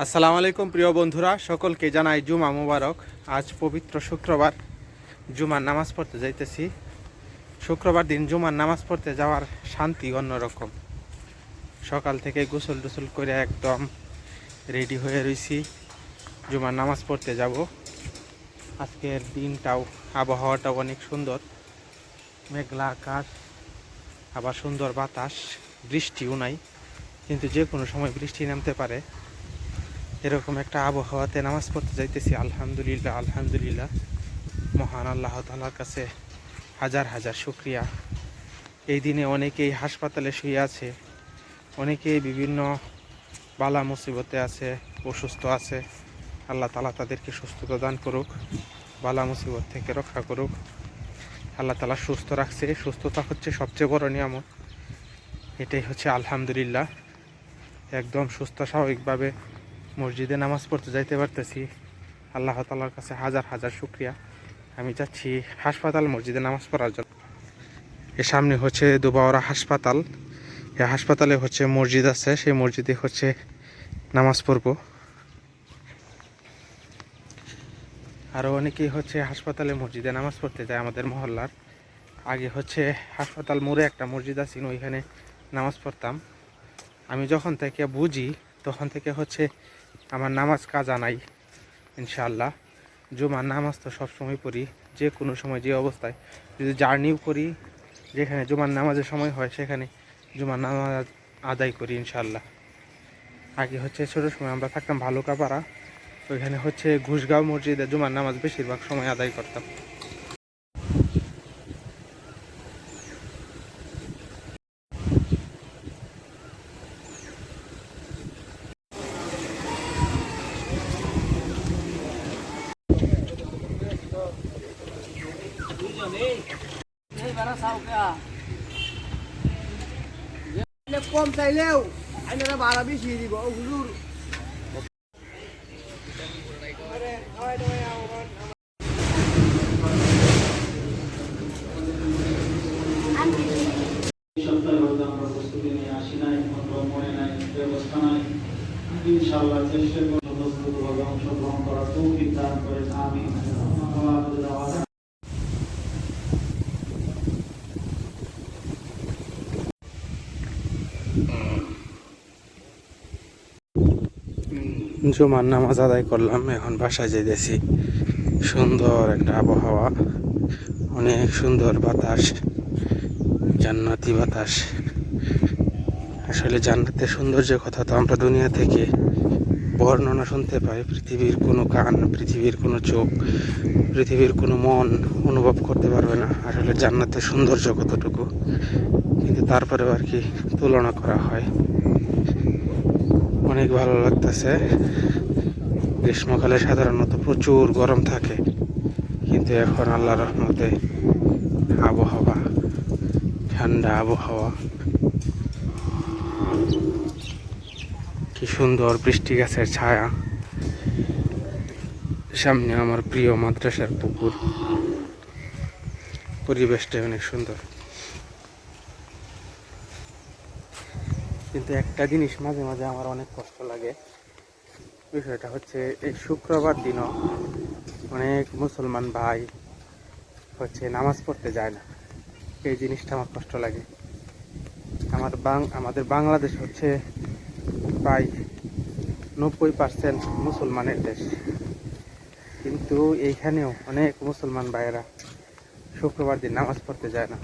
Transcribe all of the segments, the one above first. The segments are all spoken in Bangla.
আসসালামু আলাইকুম প্রিয় বন্ধুরা, সকলকে জানাই জুমা মুবারক। আজ পবিত্র শুক্রবার, জুমার নামাজ পড়তে যাইতেছি। শুক্রবার দিন জুমার নামাজ পড়তে যাওয়ার শান্তি অন্যরকম। সকাল থেকে গোসল টোসল করে একদম রেডি হয়ে রয়েছি, জুমার নামাজ পড়তে যাব। আজকের দিনটাও, আবহাওয়াটাও অনেক সুন্দর, মেঘলা আকাশ, আবার সুন্দর বাতাস, বৃষ্টিও নাই, কিন্তু যে কোনো সময় বৃষ্টি নামতে পারে। এরকম একটা আবহাওয়াতে নামাজ পড়তে যাইতেছি। আলহামদুলিল্লাহ, আলহামদুলিল্লাহ। মহান আল্লাহ তাআলার কাছে হাজার হাজার শুকরিয়া। এই দিনে অনেকেই হাসপাতালে শুয়ে আছে, অনেকেই বিভিন্ন বালা মুসিবতে আছে, অসুস্থ আছে। আল্লাহ তাআলা তাদেরকে সুস্থতা দান করুক, বালা মুসিবত থেকে রক্ষা করুক। আল্লাহ তাআলা সুস্থ রাখছে, সুস্থতা হচ্ছে সবচেয়ে বড় নিয়ামত। এটাই হচ্ছে আলহামদুলিল্লাহ। একদম সুস্থ স্বাভাবিকভাবে মসজিদে নামাজ পড়তে যাইতে পারতেছি, আল্লাহ তাআলার কাছে হাজার হাজার শুকরিয়া। আমি যাচ্ছি হাসপাতাল, মসজিদে নামাজ পড়ার জন্য। এর সামনে হচ্ছে দুবাওরা হাসপাতাল। এই হাসপাতালে হচ্ছে মসজিদ আছে, সেই মসজিদে হচ্ছে নামাজ পড়ব। আরও অনেকেই হচ্ছে হাসপাতালে মসজিদে নামাজ পড়তে যায় আমাদের মহল্লার। আগে হচ্ছে হাসপাতাল মোড়ে একটা মসজিদ আছিল, ওইখানে নামাজ পড়তাম। আমি যখন থেকে বুঝি তখন থেকে হচ্ছে আমার নামাজ কাজা নাই ইনশাআল্লাহ। জুমার নামাজ তো সবসময় পড়ি, যে কোনো সময় যে অবস্থায়, যদি জার্নিও করি, যেখানে জুমার নামাজের সময় হয় সেখানে জুমার নামাজ আদায় করি ইনশাআল্লাহ। আগে হচ্ছে ছোটো সময় আমরা থাকতাম ভালুকাপাড়া, ওইখানে হচ্ছে ঘুষগাঁও মসজিদে জুমার নামাজ বেশিরভাগ সময় আদায় করতাম। কম চাইলেও আইনারা ভাড়া বেশি দিব হুজুর। ইনশাআল্লাহ চেষ্টা করব সুন্দরভাবে অংশগ্রহণ করার তৌফিক দান করেন, আমিন। জুমার নামাজ আদায় করলাম, এখন বাসায় যাইতেছি। সুন্দর একটা আবহাওয়া, অনেক সুন্দর বাতাস, জান্নাতি বাতাস। আসলে জান্নাতের সৌন্দর্যের কথা তো আমরা দুনিয়া থেকে বর্ণনা শুনতে পাই। পৃথিবীর কোনো কান, পৃথিবীর কোনো চোখ, পৃথিবীর কোনো মন অনুভব করতে পারবে না আসলে জান্নাতের সৌন্দর্য কতটুকু, কিন্তু তারপরেও আর কি তুলনা করা হয়। অনেক ভালো লাগতেছে। গ্রীষ্মকালে সাধারণত প্রচুর গরম থাকে, কিন্তু এখন আল্লাহর রহমতে আবহাওয়া ঠান্ডা আবহাওয়া। কি সুন্দর বৃষ্টি গাছের ছায়া, সামনে আমার প্রিয় মাদ্রাসার পুকুর। পরিবেশটা অনেক সুন্দর, কিন্তু একটা জিনিস মাঝে মাঝে আমার অনেক কষ্ট লাগে। বিষয়টা হচ্ছে এই শুক্রবার দিনও অনেক মুসলমান ভাই হচ্ছে নামাজ পড়তে যায় না। এই জিনিসটা আমার কষ্ট লাগে। আমাদের বাংলাদেশ হচ্ছে প্রায় 90% মুসলমানের দেশ, কিন্তু এইখানেও অনেক মুসলমান ভাইয়েরা শুক্রবার দিন নামাজ পড়তে যায় না।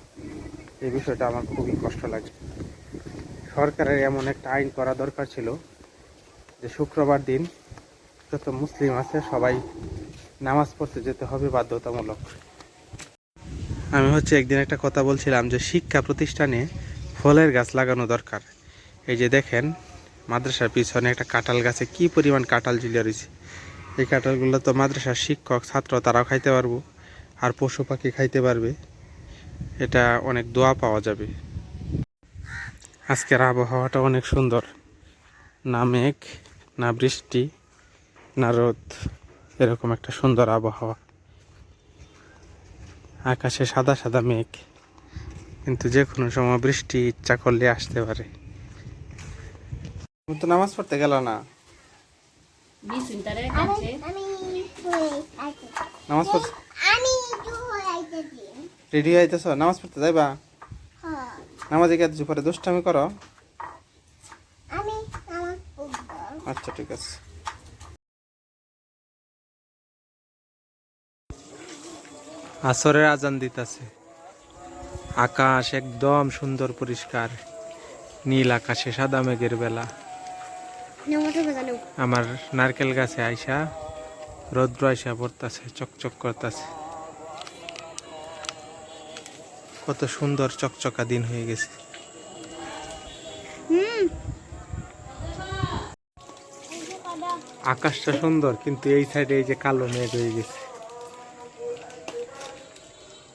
এই বিষয়টা আমার খুবই কষ্ট লাগে। সরকারের এমন একটা আইন করা দরকার ছিল যে শুক্রবার দিন যত মুসলিম আছে সবাই নামাজ পড়তে যেতে হবে বাধ্যতামূলক। আমি হচ্ছে একদিন একটা কথা বলছিলাম যে শিক্ষা প্রতিষ্ঠানে ফলের গাছ লাগানো দরকার। এই যে দেখেন মাদ্রাসার পিছনে একটা কাঁঠাল গাছে কি পরিমাণ কাঁঠাল ঝুলে রয়েছে। এই কাঁঠালগুলো তো মাদ্রাসার শিক্ষক ছাত্র তারাও খাইতে পারবো, আর পশু পাখি খাইতে পারবে। এটা অনেক দোয়া পাওয়া যাবে। আজকের আবহাওয়াটা অনেক সুন্দর, না মেঘ, না বৃষ্টি, না রোদ, এরকম একটা সুন্দর আবহাওয়া। আকাশে সাদা সাদা মেঘ, কিন্তু যে কোনো সময় বৃষ্টি ইচ্ছা করলে আসতে পারে। তুমি তো নামাজ পড়তে গেল না? বিসুনটারে কাছে নামাজ পড়তে আমি একটু হইতেছি রেডি হইতেছ নামাজ পড়তে যাইবা হ্যাঁ নামাজে গিয়ে পরে দুষ্টামি করো আমি আমার পড়ব আচ্ছা ঠিক আছে আসরের আজান দিতেছে আকাশ একদম সুন্দর পরিষ্কার নীল আকাশে সাদা মেঘের বেলা নমস্কার বাজানো আমার নারকেল গাছে আইসা রৌদ্র আইসা পড়তাছে চকচক করতেছে কত সুন্দর চকচকা দিন হয়ে গেছে আকাশটা সুন্দর কিন্তু এই সাইডে এই যে কালো মেঘ হয়ে গেছে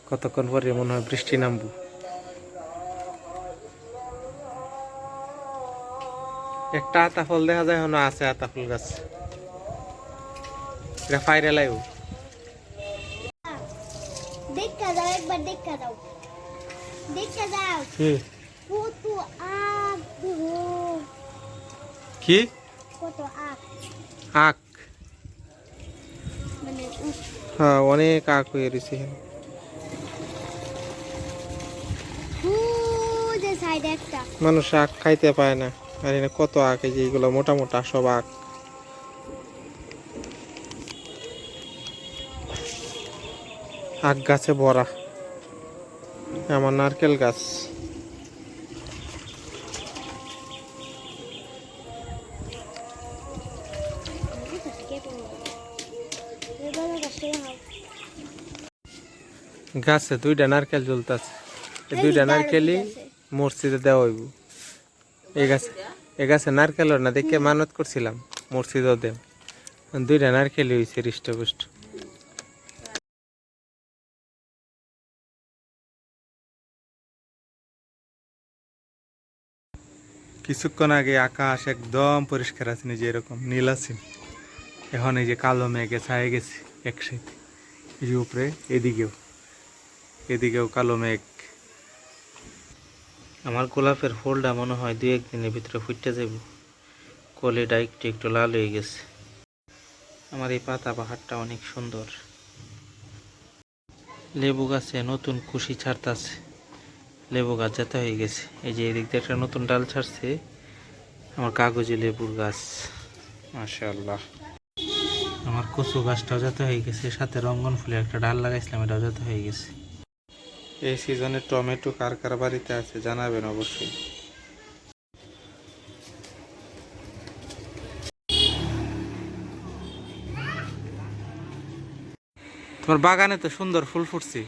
কতক্ষণ পরে মনে হয় বৃষ্টি নামবো একটা আতা ফল দেখা যায় এখনো আছে আতা ফুল গাছ এটা ফাইরে লাইও দেখা যাও একবার দেখা যাও কি কত আগ কি কত আগ আখ মানে হ্যাঁ অনেক আখ হয়ে রয়েছে এখানে যে সাইডে একটা মানুষ আখ খাইতে পায় না আর এখানে কত আখ এই যে এগুলো মোটা মোটা সব আখ আখ গাছে ভরা আমার নারকেল গাছ গাছে দুইটা নারকেল ঝুলতাছে এই দুইটা নারকেলই মসজিদে দেওয়া হইব এই গাছে নারকেল না দেখে মানত করছিলাম মসজিদও দেব দুইটা নারকেলই হয়েছে হৃষ্টপুষ্ট কিছুক্ষণ আগে আকাশ একদম পরিষ্কার আছে নিজে এরকম নীল আছে এখন এই যে কালো মেঘে ছায়ে গেছে একসাথে এই যে উপরে এদিকেও কালো মেঘ আমার গোলাপের ফুলটা মনে হয় 2-1 দিনের ভিতরে ফুটতে যাব কলিটা একটু একটু লাল হয়ে গেছে আমার এই পাতা বাহারটা অনেক সুন্দর লেবু গাছে নতুন কুশি ছাড়তাছে লেবু গাছ যাতে হয়ে গেছে এই যে এদিক দিয়ে একটা নতুন ডাল ছাড়ছে আমার কাগজি লেবুর গাছ মাশাআল্লাহ আমার কচু গাছটাও যাতে হয়ে গেছে সাথে রঙ্গন ফুলের একটা ডাল লাগাইছিলাম এটাও যাতে হয়ে গেছে এই সিজনে টমেটো কার কার বাড়িতে আছে জানাবেন অবশ্যই তোমার বাগানে তো সুন্দর ফুল ফুটছে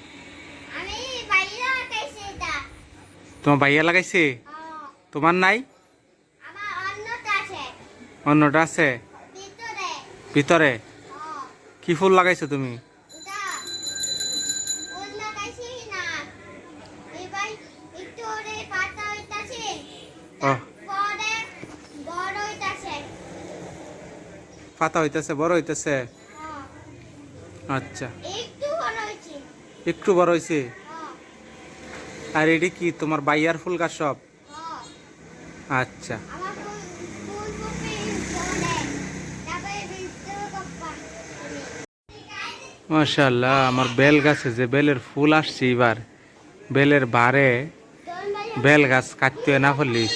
আমি বাইরে লাগাইছি এটা তোমার ভাইয়া লাগাইছে তোমার নাই আমার অন্যটা আছে অন্যটা আছে ভিতরে ভিতরে কি ফুল লাগাইছো তুমি এটা ফুল লাগাইছি না এবার একটু ওরে পাতা হইতাছে ও পরে বড় হইতাছে পাতা হইতেছে বড় হইতেছে আচ্ছা একটু বড় হইছে একটু বড় হয়েছে আর এটি কি তোমার বাইয়ার ফুল গাছ সব আচ্ছা আমার ফুল কপি চলে তারপরে ভিতরে কপা মাশাআল্লাহ আমার বেল গাছে যে বেলের ফুল আসছে এবার বেলের বারে বেল গাছ কাটতে না ফেলিস